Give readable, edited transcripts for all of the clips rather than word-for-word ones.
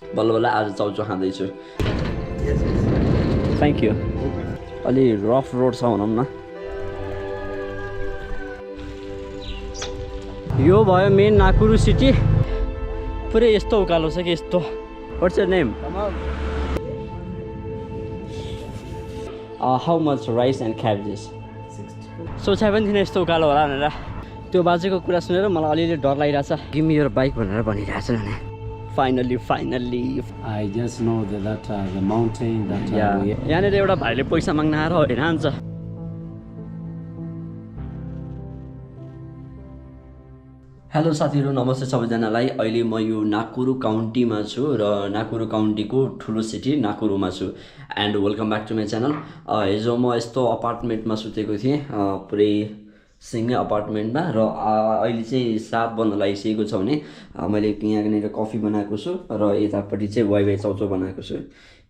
बल्ल बल्ल आज चाउचाउ खाँदैछु। Thank you. अलि रफ रोड छ भनौँ न। यो भयो मेन नाकुरु सिटी। पुरै यस्तो उकालो छ कि यस्तो। What's your name? How much rice and cabbages? सोचे पनि थिइनँ यस्तो उकालो होला भनेर। त्यो बाजेको कुरा सुनेर मलाई अलिअलि डर लागिरहेछ। गिभ मी योर बाइक भनेर भनिरहेछ भने। Finally I just know that the mountain that यहाँनिर एउटा भाइले पैसा माग्न आएर होइन हान्छ। हेलो साथीहरू, नमस्ते सबैजनालाई। अहिले म यो नाकुरु काउन्टीमा छु र नाकुरु काउन्टीको ठुलो सिटी नाकुरुमा छु। And welcome back to my channel. हिजो म यस्तो अपार्टमेन्टमा सुतेको थिएँ, पुरै सिङ्गै अपार्टमेन्टमा। र अहिले चाहिँ 7 बज्न लागिसकेको छ भने मैले यहाँनिर कफी बनाएको छु र यतापट्टि चाहिँ वाइवाई चाउचाउ बनाएको छु।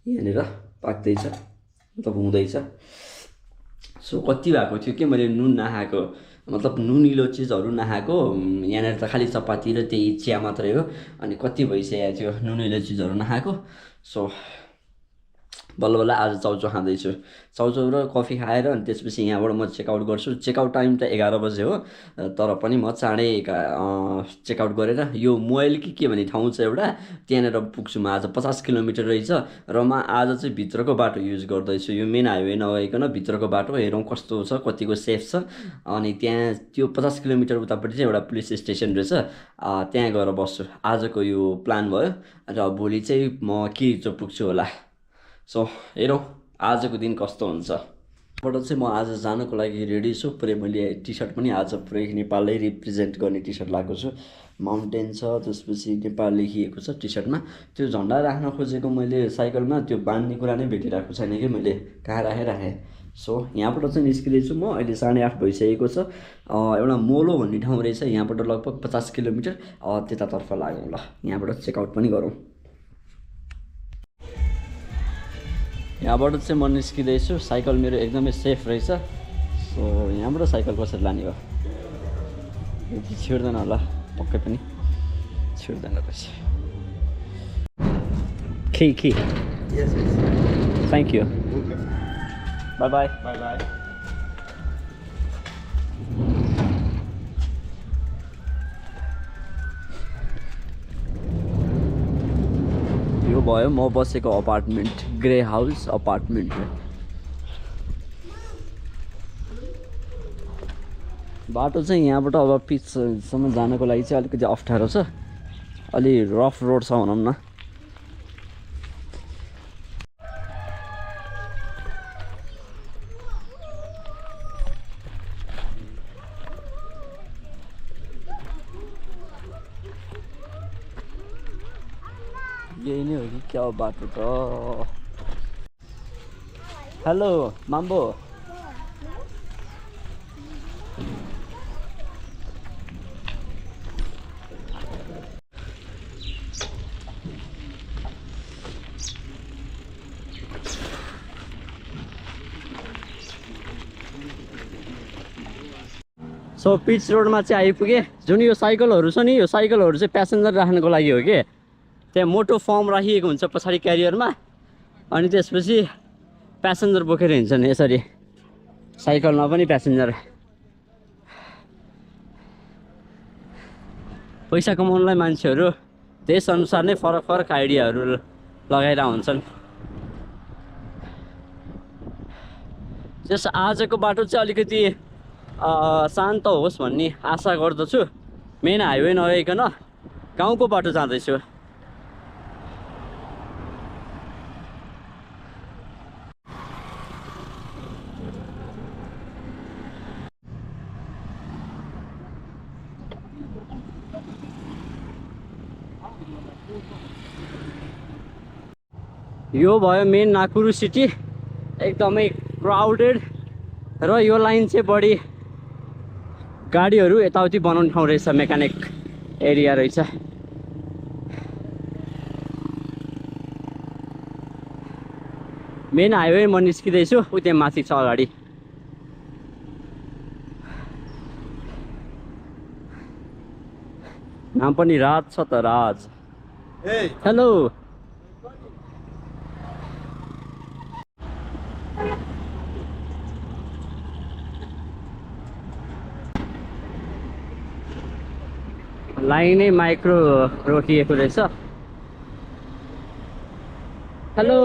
यहाँनिर पाक्दैछ, मतलब हुँदैछ। सो कति भएको थियो कि मैले नुन नखाएको, मतलब नुनिलो चिजहरू नखाएको। यहाँनिर त खालि चपाती र त्यही चिया मात्रै हो। अनि कति भइसकेको थियो नुनिलो चिजहरू नखाएको। सो बल्ल बल्ल आज चाउचाउ खाँदैछु। चाउचाउ र कफी खाएर अनि त्यसपछि यहाँबाट म चेकआउट गर्छु। चेकआउट टाइम त 11 बजे हो, तर पनि म चाँडै चेकआउट गरेर यो मोयल के भन्ने ठाउँ छ एउटा, त्यहाँनिर पुग्छु। म आज 50 किलोमिटर रहेछ र म आज चाहिँ भित्रको बाटो युज गर्दैछु। यो मेन हाइवे नभइकन भित्रको बाटो हेरौँ कस्तो छ, कतिको सेफ छ। अनि त्यहाँ त्यो 50 किलोमिटर उतापट्टि चाहिँ एउटा पुलिस स्टेसन रहेछ, त्यहाँ गएर बस्छु। आजको यो प्लान भयो र भोलि चाहिँ म किरिचो पुग्छु होला। सो हेरौँ आजको दिन कस्तो हुन्छ। बाट चाहिँ म आज जानको लागि रेडी छु। पुरै मैले टी सर्ट पनि आज पुरै नेपाललाई रिप्रेजेन्ट गर्ने टी सर्ट लगाएको छु। माउन्टेन छ, त्यसपछि नेपाल लेखिएको छ टी सर्टमा। त्यो झन्डा राख्न खोजेको मैले साइकलमा, त्यो बाँध्ने कुरा नै भेटिरहेको छैन कि मैले कहाँ राखेँ। सो यहाँबाट चाहिँ निस्किँदैछु म। अहिले 8:30 भइसकेको छ। एउटा मोलो भन्ने ठाउँ रहेछ, यहाँबाट लगभग 50 किलोमिटर त्यतातर्फ लागौँ। ल यहाँबाट चेकआउट पनि गरौँ। यहाँबाट चाहिँ म निस्किँदैछु। साइकल मेरो एकदमै सेफ रहेछ। सो यहाँबाट साइकल कसरी लाने हो? यति छिर्दैन होला, पक्कै पनि छिर्दैन रहेछ। खी थ्याङ्क यू। By by. यो भयो म बसेको अपार्टमेन्ट, ग्रे हाउस अपार्टमेन्ट। बाटो चाहिँ यहाँबाट अब पिचसम्म जानको लागि चाहिँ अलिकति अप्ठ्यारो छ, अलि रफ रोड छ भनौँ न। यही नै हो कि क्या बाटो त। हेलो माम्बो। सो पिच रोडमा चाहिँ आइपुगेँ। जुन यो साइकलहरू छ नि, यो साइकलहरू चाहिँ प्यासेन्जर राख्नको लागि हो कि। त्यहाँ मोटो फर्म राखिएको हुन्छ पछाडि क्यारियरमा, अनि त्यसपछि प्यासेन्जर बोकेर हिँड्छन् यसरी। साइकलमा पनि प्यासेन्जर। पैसा कमाउनलाई मान्छेहरू त्यसअनुसार नै फरक फरक आइडियाहरू लगाएर हुन्छन्। त्यस आजको बाटो चाहिँ अलिकति शान्त होस् भन्ने आशा गर्दछु। मेन हाइवे नभइकन गाउँको बाटो जाँदैछु। यो भयो मेन नाकुरु सिटी, एकदमै क्राउडेड। र यो लाइन चाहिँ बढी गाडीहरू यताउति बनाउने ठाउँ रहेछ, मेकानिक एरिया रहेछ। मेन हाइवे म निस्किँदैछु, उतै माथि छ अगाडि। नाम पनि राज छ त, राज। हेलो लाइनै माइक्रो रोकिएको रहेछ हेलो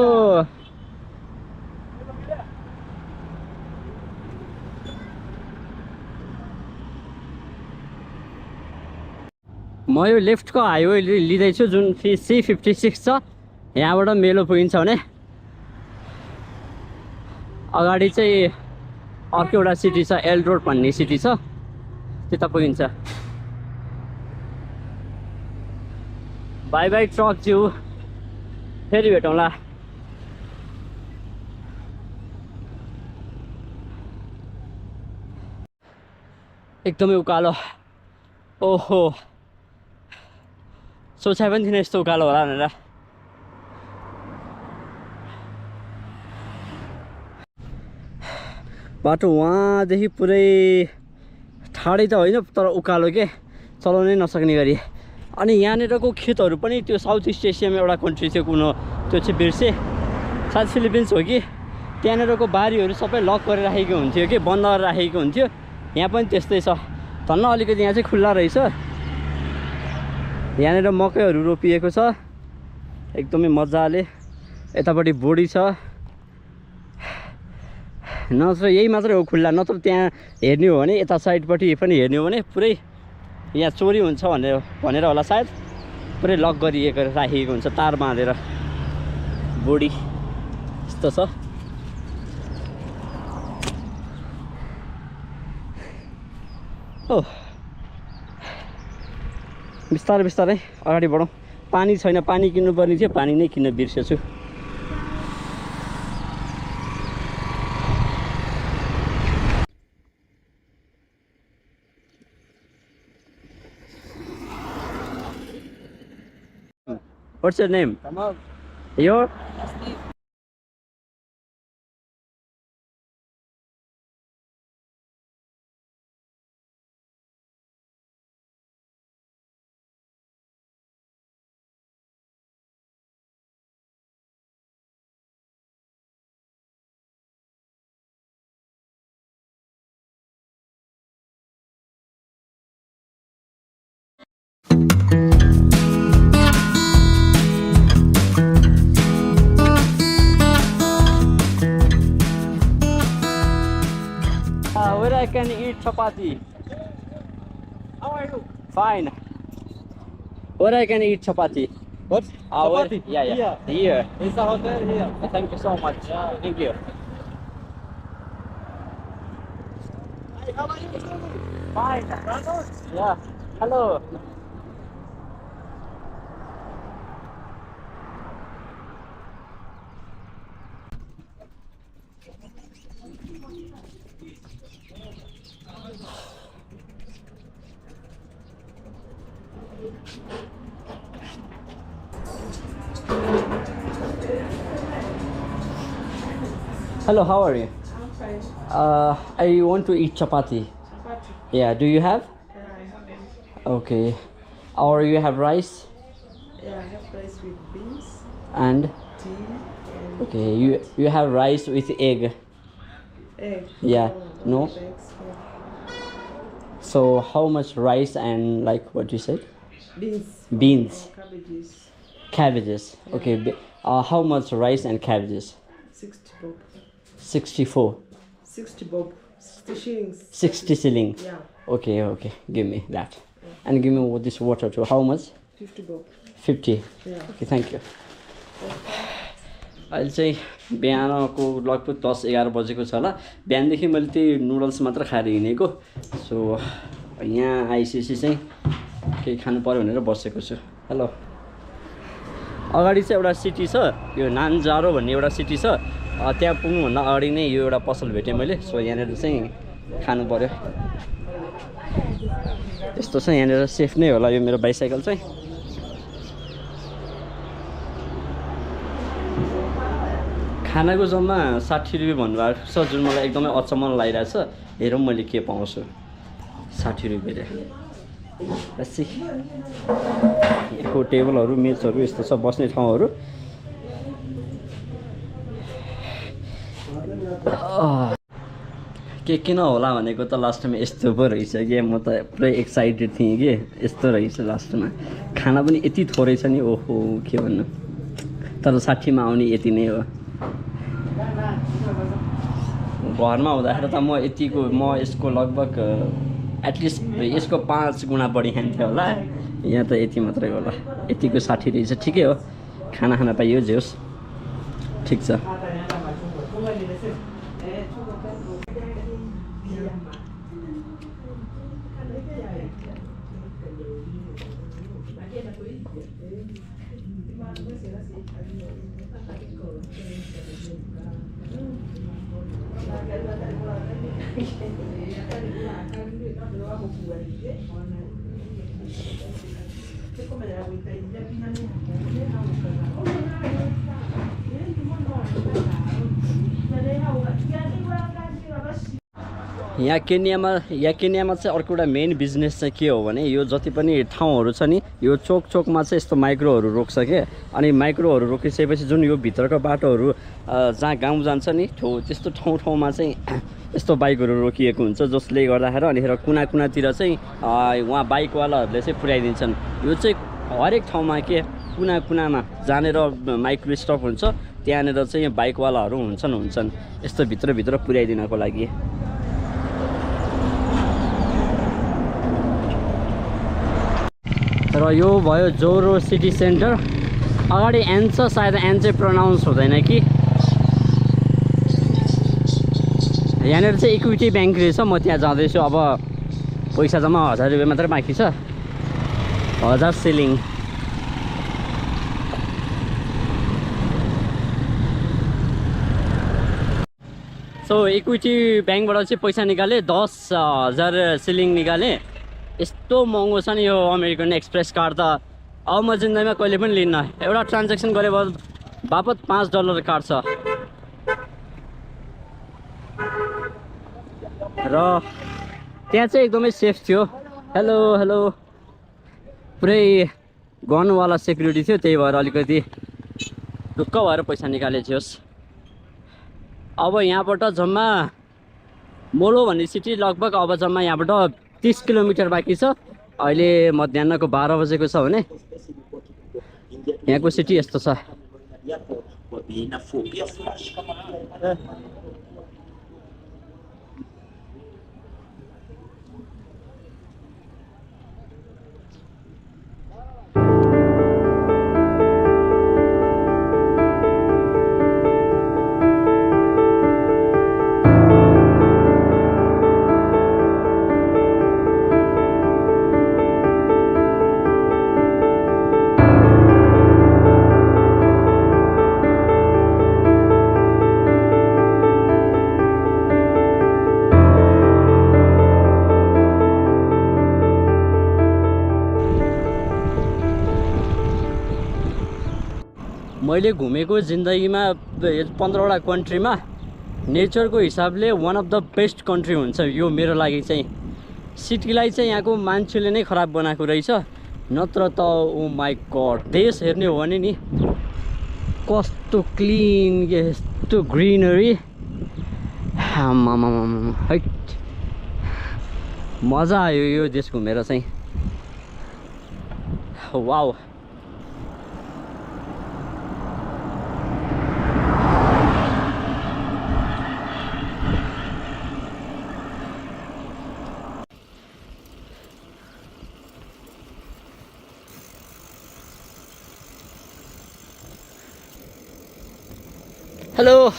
म यो लेफ्टको हाइवे लिँदैछु जुन C56 छ यहाँबाट मेलो पुगिन्छ भने अगाडि चाहिँ अर्को एउटा सिटी छ एल रोड भन्ने सिटी छ त्यता पुगिन्छ बाई बाई ट्रक ज्यू फेरि भेटौँला एकदमै उकालो ओहो सोचाइ पनि थिएन यस्तो उकालो होला भनेर बाटो वहाँदेखि पुरै ठाडै त होइन तर उकालो के चलाउनै नसक्ने गरी अनि यहाँनिरको खेतहरू पनि त्यो साउथ इस्ट एसियामा एउटा कन्ट्री थियो कुन हो त्यो चाहिँ बिर्से सायद फिलिपिन्स हो कि त्यहाँनिरको बारीहरू सबै लक गरेर राखेको हुन्थ्यो कि बन्द गरेर राखेको हुन्थ्यो यहाँ पनि त्यस्तै छ धन्न अलिकति यहाँ चाहिँ खुल्ला रहेछ यहाँनिर मकैहरू रोपिएको छ एकदमै मजाले यतापट्टि बोडी छ नत्र यही मात्रै हो खुल्ला नत्र त्यहाँ हेर्ने हो भने यता साइडपट्टि पनि हेर्ने हो भने पुरै यहाँ चोरी हुन्छ भनेर होला सायद पुरै लक गरिएको राखिएको हुन्छ तार बाँधेर बोडी यस्तो छ हो बिस्तारै बिस्तारै अगाडि बढौँ पानी छैन पानी किन्नुपर्ने थियो पानी नै किन्न बिर्सेछु What's your name? Kamal. Your? Where I can eat chapati? How are you? Fine. Where I can eat chapati? What? Chapati? Yeah. Here. It's a hotel here. Thank you so much. Thank you. Hi, how are you? Fine. Brandon? Yeah. Hello. Hello, how are you? I'm fine. I want to eat chapati. Chapati. Yeah, do you have? Yeah, I have it. Okay. Or you have rice Yeah, I have rice with beans, and tea, and okay, you have rice with egg. egg. Yeah, no? Eggs, yeah. So how much rice and like what you said? Beans. Beans, or cabbages. cabbages. Okay. How much rice and cabbages? 60 bob. 64. 60 bob. 60 shillings. 60 shilling. Yeah. Okay. Give me that. And give me this water too. How much? 50 bob. 50. Yeah. Okay, thank you. अहिले चाहिँ बिहानको लगभग 10-11 बजेको छ होला बिहानदेखि मैले त्यही नुडल्स मात्र खाएर हिँडेको सो यहाँ आइसिएपछि चाहिँ केही खानु पर्यो भनेर बसेको छु हेलो अगाडि चाहिँ एउटा सिटी छ यो नानजारो भन्ने एउटा सिटी छ त्यहाँ पुग्नुभन्दा अगाडि नै यो एउटा पसल भेटेँ मैले सो यहाँनिर चाहिँ खानु पर्यो यस्तो छ यहाँनिर सेफ नै होला यो मेरो बाइसाइकल चाहिँ खानाको जम्मा 60 रुपियाँ भन्नुभएको छ जुन मलाई एकदमै अचम्म लागिरहेछ हेरौँ मैले के पाउँछु 60 रुपियाँले बसी यहाँको टेबलहरू मेचहरू यस्तो छ बस्ने ठाउँहरू के किन होला भनेको त लास्टमा यस्तो पो रहेछ कि म त पुरै एक्साइटेड थिएँ कि यस्तो रहेछ लास्टमा खाना पनि यति थोरै छ नि ओहो के भन्नु तर 60 मा आउने यति नै हो घरमा हुँदाखेरि त म यतिको म यसको लगभग एटलिस्ट यसको 5 गुणा बढी खान्थेँ होला यहाँ त यति मात्रै होला यतिको 60 रहेछ ठिकै हो खाना खान पाइयो जे होस् ठिक छ यहाँ केन्यामा चाहिँ अर्को एउटा मेन बिजनेस चाहिँ के हो भने यो जति पनि ठाउँहरू छ नि यो चोक चोकमा चाहिँ यस्तो माइक्रोहरू रोक्छ के अनि माइक्रोहरू रोकिसकेपछि जुन यो भित्रको बाटोहरू जहाँ गाउँ जान्छ नि त्यस्तो ठाउँमा चाहिँ यस्तो बाइकहरू रोकिएको हुन्छ जसले गर्दाखेरि अनिखेर कुना कुनातिर चाहिँ उहाँ बाइकवालाहरूले चाहिँ पुर्याइदिन्छन् यो चाहिँ हरेक ठाउँमा के कुना कुनामा जहाँनिर माइक्रो स्टप हुन्छ त्यहाँनिर चाहिँ बाइकवालाहरू हुन्छन् यस्तो भित्र पुर्याइदिनको लागि र यो भयो जोरो सिटी सेन्टर अगाडि एन छ सायद एन चाहिँ प्रोनाउन्स हुँदैन कि यहाँनिर चाहिँ इक्विटी ब्याङ्क रहेछ म त्यहाँ जाँदैछु अब पैसा जम्मा 1000 रुपियाँ मात्रै बाँकी छ 1000 सिलिङ सो इक्विटी ब्याङ्कबाट चाहिँ पैसा निकालेँ 10,000 सिलिङ निकालेँ यस्तो महँगो छ नि यो अमेरिकन एक्सप्रेस कार्ड त अब म जिन्दगीमा कहिले पनि लिन्न एउटा ट्रान्ज्याक्सन गरे बापत $5 काट्छ र त्यहाँ चाहिँ एकदमै सेफ थियो हेलो पुरै गनवाला सेक्युरिटी थियो त्यही भएर अलिकति ढुक्क भएर पैसा निकालेको थियोस् अब यहाँबाट जम्मा मोलो भन्ने सिटी लगभग अब जम्मा यहाँबाट 30 किलोमिटर बाँकी छ अहिले मध्याहको 12 बजेको छ भने यहाँको सिटी यस्तो छ मैले घुमेको जिन्दगीमा 15वटा कन्ट्रीमा नेचरको हिसाबले one of the best country हुन्छ यो मेरो लागि चाहिँ सिटीलाई चाहिँ यहाँको मान्छेले नै खराब बनाएको रहेछ नत्र त ओ माई गॉड देश हेर्ने हो भने नि कस्तो क्लिन यस्तो ग्रिनरी हैट मजा आयो यो देश घुमेर चाहिँ वाउ Hello.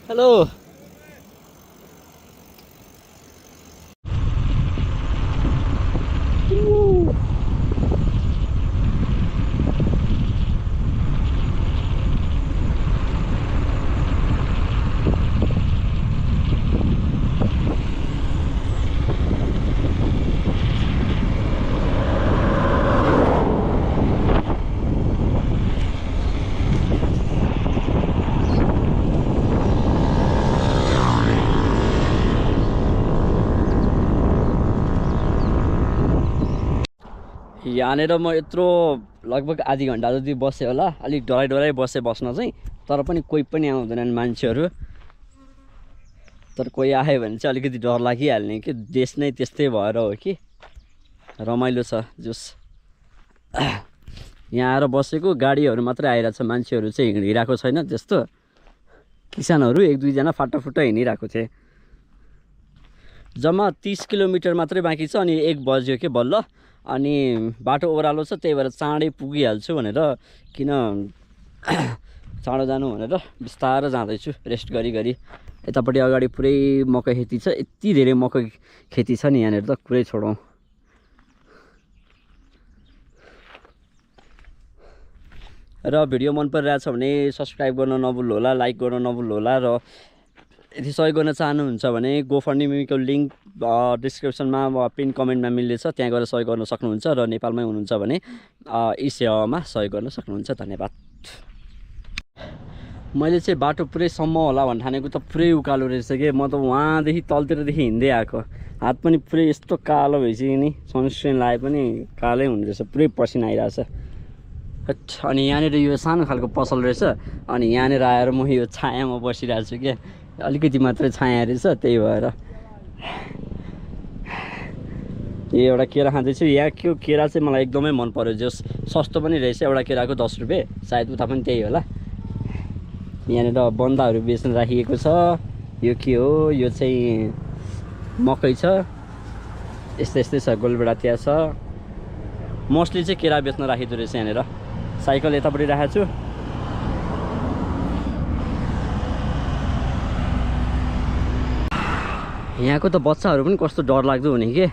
Hello. यहाँनिर म यत्रो लगभग आधी घन्टा जति बसेँ होला अलिक डराइ बसेँ बस्न चाहिँ तर पनि कोही पनि आउँदैनन् मान्छेहरू तर कोही आयो भने चाहिँ अलिकति डर लागिहाल्ने कि देश नै त्यस्तै भएर हो कि रमाइलो छ जस यहाँ आएर बसेको गाडीहरू मात्रै आइरहेछ मान्छेहरू चाहिँ हिँडिरहेको छैन त्यस्तो किसानहरू एक दुईजना फाटाफुट्टा हिँडिरहेको थिए जम्मा 30 किलोमिटर मात्रै बाँकी छ अनि 1 बज्यो के बल्ल अनि बाटो ओह्रालो छ त्यही भएर चाँडै पुगिहाल्छु भनेर किन चाँडो जानु भनेर बिस्तारै जाँदैछु रेस्ट गरी यतापट्टि अगाडि पुरै मकै खेती छ यति धेरै मकै खेती छ नि यहाँनिर त कुरै छोडौँ र भिडियो मन परिरहेछ भने सब्सक्राइब गर्न नभुल्नु होला लाइक गर्न नभुल्नु होला र यदि सहयोग गर्न चाहनुहुन्छ भने गोफन्डीको लिङ्क डिस्क्रिप्सनमा पिन कमेन्टमा मिल्नेछ त्यहाँ गएर सहयोग गर्न सक्नुहुन्छ र नेपालमै हुनुहुन्छ भने ई सेवामा सहयोग गर्न सक्नुहुन्छ धन्यवाद मैले चाहिँ बाटो पुरै सम्म होला भन्ने ठानेको त पुरै उकालो रहेछ कि म त वहाँदेखि तलतिरदेखि हिँड्दै आएको हात पनि पुरै यस्तो कालो भइसक्यो नि सनस्क्रिन लाए पनि कालै हुने रहेछ पुरै पसिना आइरहेछ अनि यहाँनिर यो सानो खालको पसल रहेछ अनि यहाँनिर आएर म यो छायामा बसिरहेको छु क्या अलिकति मात्रै छाया रहेछ त्यही भएर यो एउटा केरा खाँदैछु यहाँ त्यो केरा चाहिँ मलाई एकदमै मन पर्यो जस सस्तो पनि रहेछ एउटा केराको 10 रुपियाँ सायद उता पनि त्यही होला यहाँनिर बन्दाहरू बेच्न राखिएको छ यो के हो यो चाहिँ मकै छ यस्तै छ गोलबेडा त्यहाँ छ मोस्टली चाहिँ केरा बेच्न राखिदो रहेछ यहाँनिर साइकल यतापट्टि राखेको छु यहाँको त बच्चाहरू पनि कस्तो डरलाग्दो हुने के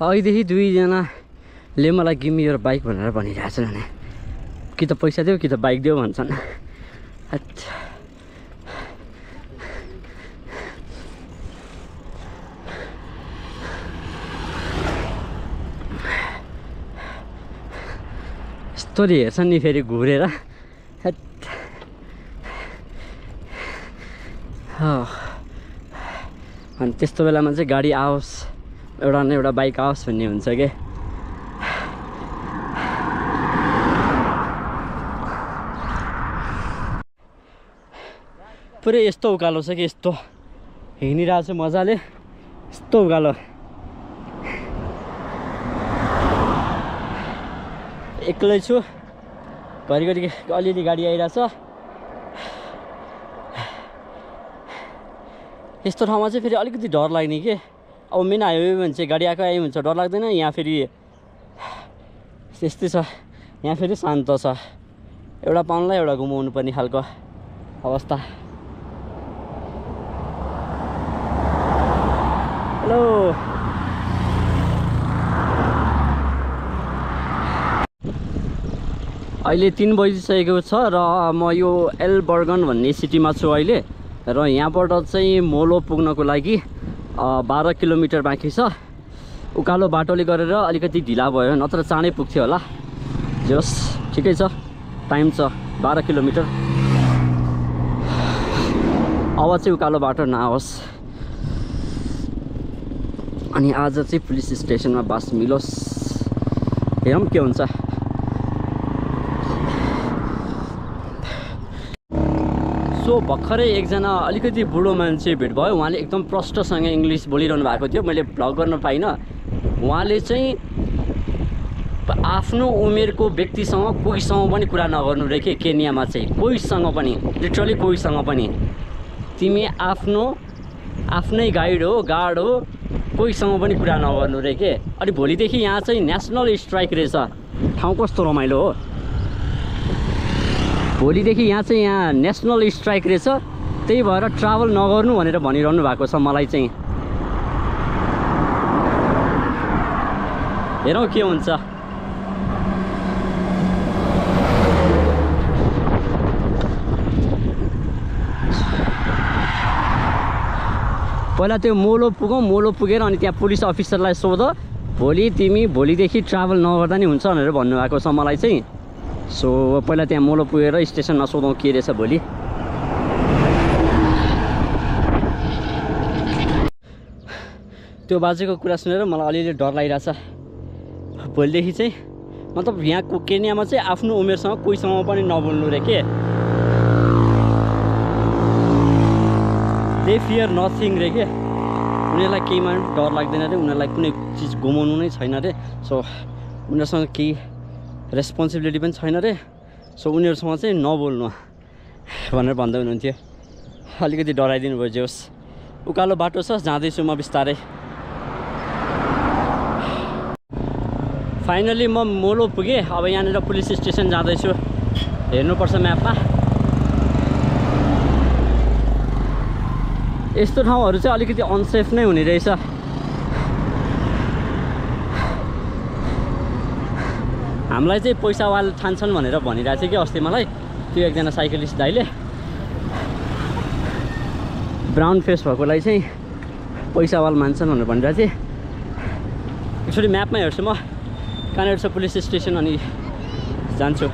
अहिलेदेखि दुईजनाले मलाई गिमी योर बाइक भनेर भनिरहेछन् भने कि त पैसा देऊ कि त बाइक देऊ भन्छन् यस्तोले हेर्छन् नि फेरि घुरेर अनि त्यस्तो बेलामा चाहिँ गाडी आओस् एउटा न एउटा बाइक आओस् भन्ने हुन्छ के पुरै यस्तो उकालो छ कि यस्तो हिँडिरहेको छु मजाले यस्तो उकालो एक्लै छु घरिघरि अलिअलि गाडी आइरहेछ यस्तो ठाउँमा चाहिँ फेरि अलिकति डर लाग्ने के अब मेन हाइवे भने चाहिँ गाडी आएको आयो हुन्छ डर लाग्दैन यहाँ फेरि त्यस्तै छ यहाँ फेरि शान्त छ एउटा पाउनलाई एउटा घुमाउनु पर्ने खालको अवस्था हेलो अहिले 3 बजिसकेको छ र म यो एल्बर्गन भन्ने सिटीमा छु अहिले र यहाँबाट चाहिँ मोलो पुग्नको लागि 12 किलोमिटर बाँकी छ उकालो बाटोले गरेर अलिकति ढिला भयो नत्र चाँडै पुग्थ्यो होला जस ठिकै छ टाइम छ 12 किलोमिटर अब चाहिँ उकालो बाटो नआओस् अनि आज चाहिँ पुलिस स्टेसनमा बास मिलोस् हेरौँ के हुन्छ सो भर्खरै एकजना अलिकति बुढो मान्छे भेट भयो उहाँले एकदम प्रष्टसँग इङ्ग्लिस बोलिरहनु भएको थियो मैले भ्लग गर्न पाइनँ उहाँले चाहिँ आफ्नो उमेरको व्यक्तिसँग कोहीसँग पनि कुरा नगर्नु रे के केन्यामा चाहिँ कोहीसँग पनि लिटरली कोहीसँग पनि तिमी आफ्नै गाइड हो गार्ड हो कोहीसँग पनि कुरा नगर्नु रे के अनि भोलिदेखि यहाँ चाहिँ नेसनल स्ट्राइक रहेछ ठाउँ कस्तो रमाइलो हो भोलिदेखि यहाँ नेसनल स्ट्राइक रहेछ त्यही भएर ट्राभल नगर्नु भनेर भनिरहनु भएको छ मलाई चाहिँ हेरौँ के हुन्छ पहिला त्यो मोलो पुगेर अनि त्यहाँ पुलिस अफिसरलाई सोध भोलिदेखि ट्राभल नगर्दा नि हुन्छ भनेर भन्नुभएको छ मलाई चाहिँ सो पहिला त्यहाँ मोलो पुगेर स्टेसनमा सोधौँ के रहेछ भोलि त्यो बाजेको कुरा सुनेर मलाई अलिअलि डर लागिरहेछ भोलिदेखि चाहिँ मतलब यहाँको केन्यामा चाहिँ आफ्नो उमेरसँग कोहीसँग पनि नबोल्नु रे के दे फियर नथिङ रे के उनीहरूलाई केहीमा डर लाग्दैन रे उनीहरूलाई कुनै चिज गुमाउनु नै छैन रे सो उनीहरूसँग केही रेस्पोन्सिबिलिटी पनि छैन रे सो उनीहरूसँग चाहिँ नबोल्नु भनेर भन्दै हुनुहुन्थ्यो अलिकति डराइदिनु भयो जे होस् उकालो बाटो छ जाँदैछु म बिस्तारै फाइनली म मोलो पुगेँ अब यहाँनिर पुलिस स्टेसन जाँदैछु हेर्नुपर्छ म्यापमा यस्तो ठाउँहरू चाहिँ अलिकति अनसेफ नै हुने रहेछ हामीलाई चाहिँ पैसावाल ठान्छन् भनेर भनिरहेको थियो कि अस्ति मलाई त्यो एकजना साइकलिस्ट दाइले ब्राउन फेस भएकोलाई चाहिँ पैसावाल मान्छन् भनेर भनिरहेको थिएँ एकचोटि म्यापमा हेर्छु म कहाँनिर छ पुलिस स्टेसन अनि जान्छु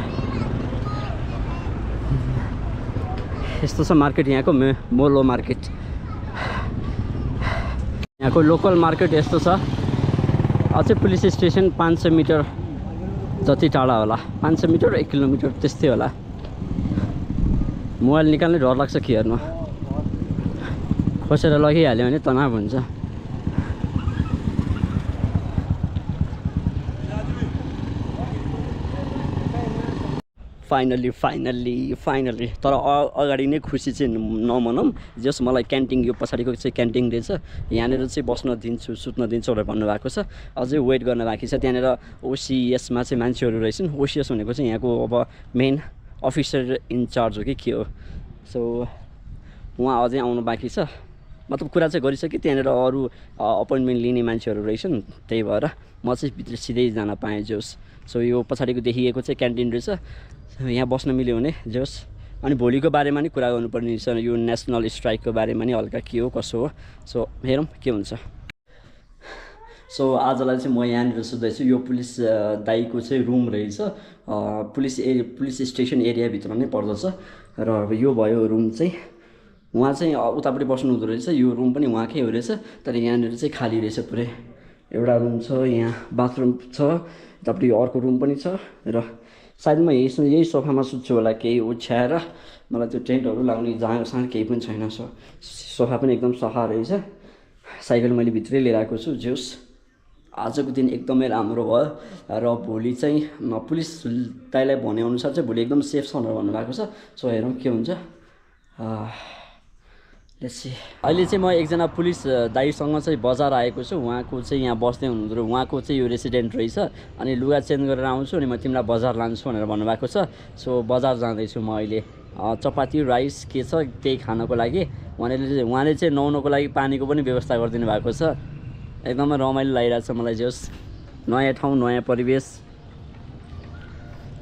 यस्तो छ मार्केट यहाँको मोलो मार्केट यहाँको लोकल मार्केट यस्तो छ अझै पुलिस स्टेसन 500 मिटर जति टाढा होला 500 मिटर 1 किलोमिटर त्यस्तै होला मोबाइल निकाल्ने डर लाग्छ के हेर्नु खोसेर लगिहाल्यो भने तनाव हुन्छ फाइनल्ली तर अगाडि नै खुसी चाहिँ नमनाऊँ जस मलाई क्यान्टिन यो पछाडिको चाहिँ क्यान्टिन रहेछ यहाँनिर चाहिँ बस्न दिन्छु सुत्न दिन्छु भनेर भन्नुभएको छ अझै वेट गर्न बाँकी छ त्यहाँनिर ओसिएसमा चाहिँ मान्छेहरू रहेछन् ओसिएस भनेको चाहिँ यहाँको अब मेन अफिसर इन्चार्ज हो कि के हो सो उहाँ अझै आउनु बाँकी छ मतलब कुरा चाहिँ गरिसकेँ त्यहाँनिर अरू अपोइन्टमेन्ट लिने मान्छेहरू रहेछन् त्यही भएर म चाहिँ भित्र सिधै जान पाएँ जोस् सो यो पछाडिको देखिएको चाहिँ क्यान्टिन रहेछ यहाँ बस्न मिल्यो भने जोस् अनि भोलिको बारेमा नि कुरा गर्नुपर्ने रहेछ यो नेसनल स्ट्राइकको बारेमा नि हल्का के हो कसो हो सो हेरौँ के हुन्छ सो आजलाई चाहिँ म यहाँनिर सुत्दैछु यो पुलिस दाइको चाहिँ रुम रहेछ पुलिस स्टेसन एरियाभित्र नै पर्दछ र अब यो भयो रुम चाहिँ उहाँ चाहिँ उतापट्टि बस्नु हुँदो रहेछ यो रुम पनि उहाँकै हो रहेछ तर यहाँनिर चाहिँ खाली रहेछ पुरै एउटा रुम छ यहाँ बाथरुम छ उतापट्टि अर्को रुम पनि छ र सायद म यही सोफामा सुत्छु होला केही ओछ्याएर मलाई त्यो टेन्टहरू लाउने जहाँसँग केही पनि छैन सोफा पनि एकदम सफा रहेछ साइकल मैले भित्रै लिएर आएको छु जोस् आजको दिन एकदमै राम्रो भयो र भोलि चाहिँ पुलिस दाइलाई भनेअनुसार चाहिँ भोलि एकदम सेफ छ भनेर भन्नुभएको छ सो हेरौँ के हुन्छ अहिले चाहिँ म एकजना पुलिस दाइसँग चाहिँ बजार आएको छु उहाँको चाहिँ यहाँ बस्दै हुनुहुँदो रहेछ उहाँको चाहिँ यो रेसिडेन्ट रहेछ अनि लुगा चेन्ज गरेर आउँछु अनि म तिमीलाई बजार लान्छु भनेर भन्नुभएको छ सो बजार जाँदैछु म अहिले चपाती राइस के छ त्यही खानको लागि उहाँले चाहिँ नुहाउनको लागि पानीको पनि व्यवस्था गरिदिनु भएको छ एकदमै रमाइलो लागिरहेछ मलाई जोस् नयाँ ठाउँ नयाँ परिवेश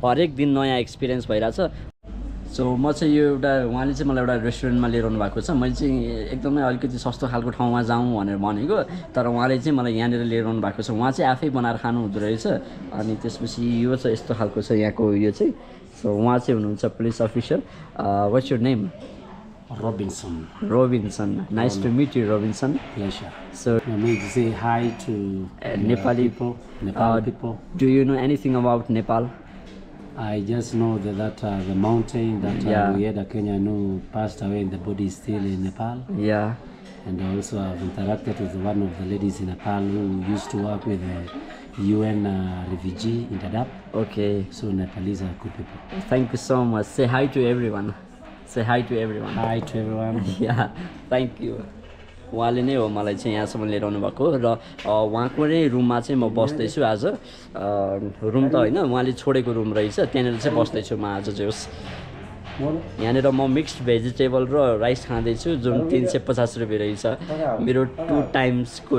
हरेक दिन नयाँ एक्सपिरियन्स भइरहेछ सो म चाहिँ यो एउटा उहाँले चाहिँ मलाई एउटा रेस्टुरेन्टमा लिएर आउनु भएको छ मैले चाहिँ एकदमै अलिकति सस्तो खालको ठाउँमा जाउँ भनेर भनेको तर उहाँले चाहिँ मलाई यहाँनिर लिएर आउनु भएको छ उहाँ चाहिँ आफै बनाएर खानु हुँदो रहेछ अनि त्यसपछि यो चाहिँ यस्तो खालको छ यहाँको यो चाहिँ सो उहाँ चाहिँ हुनुहुन्छ police officer what's your name Robinson. Nice to meet you, Robinson. Pleasure. So, I need to say hi to Nepali people. Do you know anything about Nepal? I just know that the mountain that we had a Kenyan who passed away and the body is still in Nepal. Yeah. And also I've interacted with one of the ladies in Nepal who used to work with the UN refugee in Dadaab. Okay. So Nepalese are good people. Thank you so much. Say hi to everyone. Say hi to everyone. Hi to everyone. Yeah. Thank you. उहाँले नै हो मलाई चाहिँ यहाँसम्म लिएर आउनु भएको र उहाँको नै रुममा चाहिँ म बस्दैछु आज रुम त होइन उहाँले छोडेको रुम रहेछ त्यहाँनिर चाहिँ बस्दैछु म आज चाहिँ यहाँनिर म मिक्स्ड भेजिटेबल र राइस खाँदैछु जुन 350 रुपियाँ रहेछ मेरो 2 टाइम्सको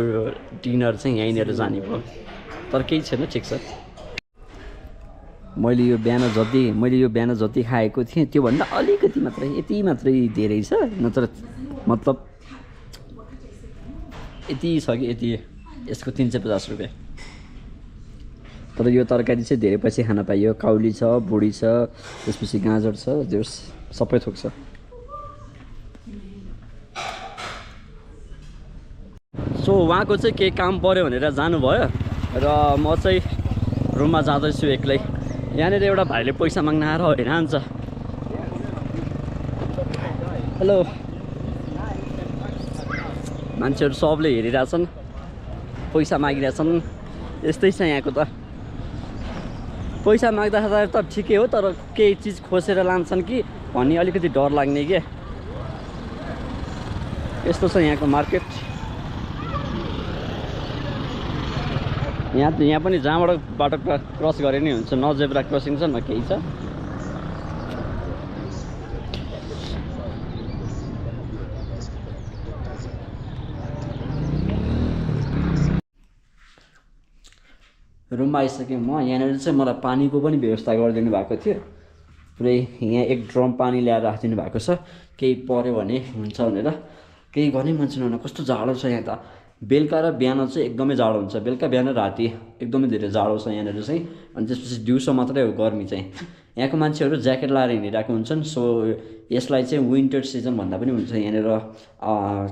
डिनर चाहिँ यहीँनिर जाने भयो तर केही छैन ठिक छ मैले यो बिहान जति खाएको थिएँ त्योभन्दा अलिकति मात्रै यति मात्रै धेरै छ नत्र मतलब यति छ कि यति यसको 350 रुपियाँ तर यो तरकारी चाहिँ धेरै पछि खान पाइयो काउली छ बुढी छ त्यसपछि गाजर छ त्यो सबै थोक छ सो उहाँको चाहिँ केही काम पर्यो भनेर जानुभयो र म चाहिँ रुममा जाँदैछु एक्लै यहाँनिर एउटा भाइले पैसा माग्न आएर होइन हान्छ हेलो मान्छेहरू सबले हेरिरहेछन्, पैसा मागिरहेछन्। यस्तै छ यहाँको त। पैसा माग्दाखेरि त ठिकै हो, तर केही चिज खोसेर लान्छन् कि भन्ने अलिकति डर लाग्ने के। यस्तो छ यहाँको मार्केट। यहाँ पनि जहाँबाट बाटो क्रस गरे नि हुन्छ, न जेब्रा क्रसिङ छ न केही छ। रुममा आइसकेँ म। यहाँनिर चाहिँ मलाई पानीको पनि व्यवस्था गरिदिनु भएको थियो। पुरै यहाँ एक ड्रम पानी ल्याएर राखिदिनु भएको छ, केही पऱ्यो भने हुन्छ भनेर। केही गर्ने मान्छे नहुन, कस्तो जाडो छ यहाँ त। बेलुका र बिहान चाहिँ एकदमै जाडो हुन्छ, बेलुका बिहान राति एकदमै धेरै जाडो छ यहाँनिर चाहिँ। अनि त्यसपछि दिउँसो मात्रै हो गर्मी चाहिँ। यहाँको मान्छेहरू ज्याकेट लाएर हिँडिरहेको हुन्छन्। सो यसलाई चाहिँ विन्टर सिजन भन्दा पनि हुन्छ यहाँनिर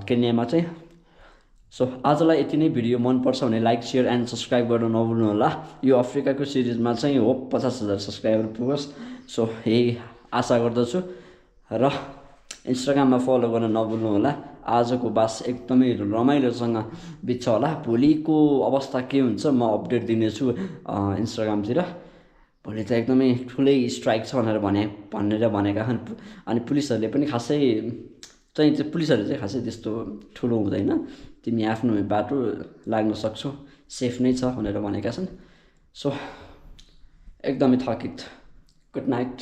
केन्यामा चाहिँ। सो आजलाई यति नै। भिडियो मनपर्छ भने लाइक, सेयर एन्ड सब्सक्राइब गर्न नभुल्नु होला। यो अफ्रिकाको सिरिजमा चाहिँ होप 50,000 सब्सक्राइबर पुगोस्। सो यही आशा गर्दछु र इन्स्टाग्राममा फलो गर्न नभुल्नु होला। आजको बास एकदमै रमाइलोसँग बित्छ होला। भोलिको अवस्था के हुन्छ म अपडेट दिनेछु इन्स्टाग्रामतिर। भोलि त एकदमै ठुलै स्ट्राइक छ भनेर भनेका छन्। अनि पुलिसहरूले पनि खासै पुलिसहरू चाहिँ खासै त्यस्तो ठुलो हुँदैन, तिमी आफ्नो बाटो लाग्न सक्छौ, सेफ नै छ भनेर भनेका छन्। सो एकदमै थकित। Good night.